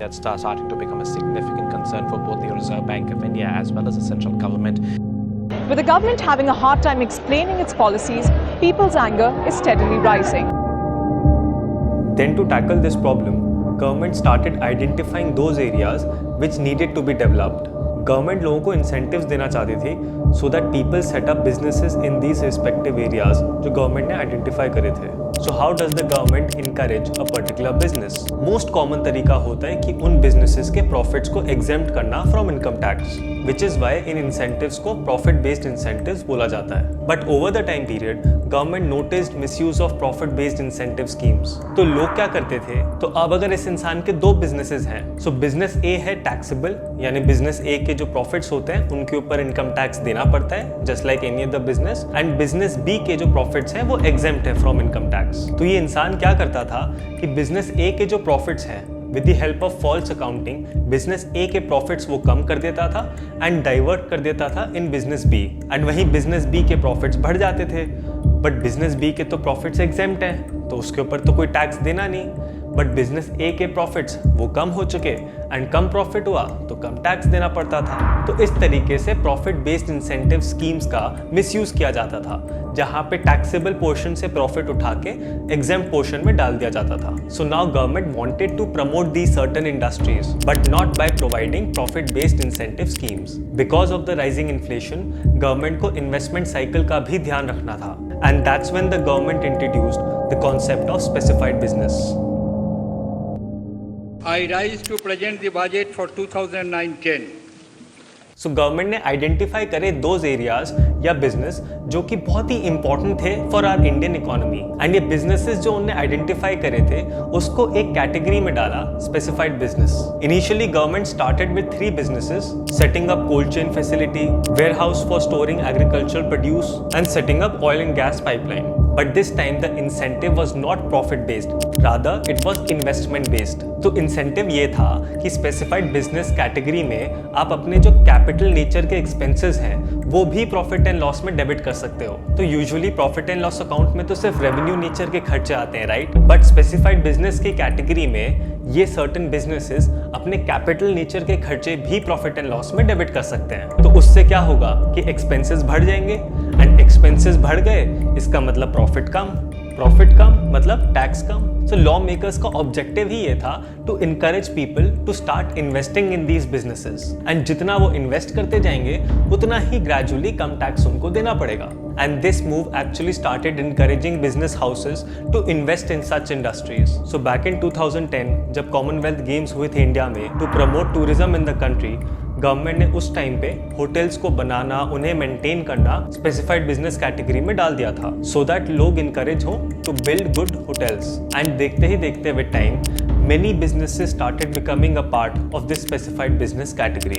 That's starting to become a significant concern for both the Reserve Bank of India as well as the central government. With the government having a hard time explaining its policies, people's anger is steadily rising. Then to tackle this problem, government started identifying those areas which needed to be developed. Government लोगों को incentives देना चाहती थी so that people set up businesses in these respective areas जो government ने identify करे थे. So how does the government encourage a particular business? Most common तरीका होता है कि उन businesses के profits को exempt करना from income tax, which is why in incentives को profit based incentives बोला जाता है. But over the time period, government noticed misuse of profit based incentive schemes. तो लोग क्या करते थे? तो अब अगर इस इंसान के दो businesses हैं, so business A है taxable, यानी business A के जो profits होते हैं उनके ऊपर income tax देना पड़ता है, just like any other business, and business B के जो profits हैं वो exempt है from income tax. तो ये इंसान क्या करता था कि बिजनेस ए के जो प्रॉफिट्स हैं with the help of false accounting business A के प्रॉफिट्स वो कम कर देता था एंड डाइवर्ट कर देता था इन बिजनेस बी, एंड वहीं बिजनेस बी के प्रॉफिट्स बढ़ जाते थे. बट बिजनेस बी के तो प्रॉफिट्स एग्जेम्प्ट हैं तो उसके ऊपर तो कोई टैक्स देना नहीं. बट बिजनेस ए के प्रॉफिट्स वो कम हो चुके एंड कम प्रॉफिट हुआ तो कम टैक्स देना पड़ता था. तो इस तरीके से प्रॉफिट बेस्ड इंसेंटिव स्कीम्स का मिसयूज किया जाता था, जहां पे टैक्सेबल पोर्शन से प्रॉफिट उठा के एग्जेम्प्ट पोर्शन में डाल दिया जाता था. So now government wanted to promote the certain industries but not by providing profit based incentive schemes. Because of the rising inflation government को इन्वेस्टमेंट साइकिल का भी ध्यान रखना था, and that's when the government introduced the concept of specified business. I rise to present the budget for 2009-10. So government ने identify करे those areas या business जो कि बहुत ही इंपॉर्टेंट थे for our Indian economy, and ये बिजनेसेस जो उन्होंने आइडेंटिफाई करे थे उसको एक कैटेगरी में डाला, specified business. Initially government started with 3 businesses, setting up cold chain facility, warehouse for storing agricultural produce and setting up oil and gas pipeline. But this time the incentive was not profit based, rather it was investment based. तो incentive ये था कि specified business category में आप अपने जो capital nature के expenses हैं वो भी प्रॉफिट एंड लॉस में डेबिट कर सकते हो. तो usually profit and loss account में तो सिर्फ रेवेन्यू नेचर के खर्चे आते हैं, राइट? बट स्पेसिफाइड बिजनेस की कैटेगरी में ये सर्टेन बिजनेसेस अपने कैपिटल नेचर के खर्चे भी प्रॉफिट एंड लॉस में डेबिट कर सकते हैं. तो उससे क्या होगा कि एक्सपेंसेस बढ़ जाएंगे, एंड एक्सपेंसेस बढ़ गए इसका मतलब प्रॉफिट कम मतलब टैक्स कम. सो लॉ मेकर्स का ऑब्जेक्टिव ही ये था to encourage people to start investing in these businesses, and जितना वो इन्वेस्ट करते जाएंगे उतना ही ग्रेजुअली कम टैक्स उनको देना पड़ेगा. And this move actually started encouraging business houses to invest in such industries. So back in 2010, जब Commonwealth Games हुए थे इंडिया में, to promote tourism in the country, government ने उस टाइम पे होटल्स को बनाना, उन्हें मेंटेन करना स्पेसिफाइड बिजनेस कैटेगरी में डाल दिया था, सो दैट लोग इनकरेज हो to build good hotels. And देखते ही देखते with time many businesses started becoming a part of this specified business category.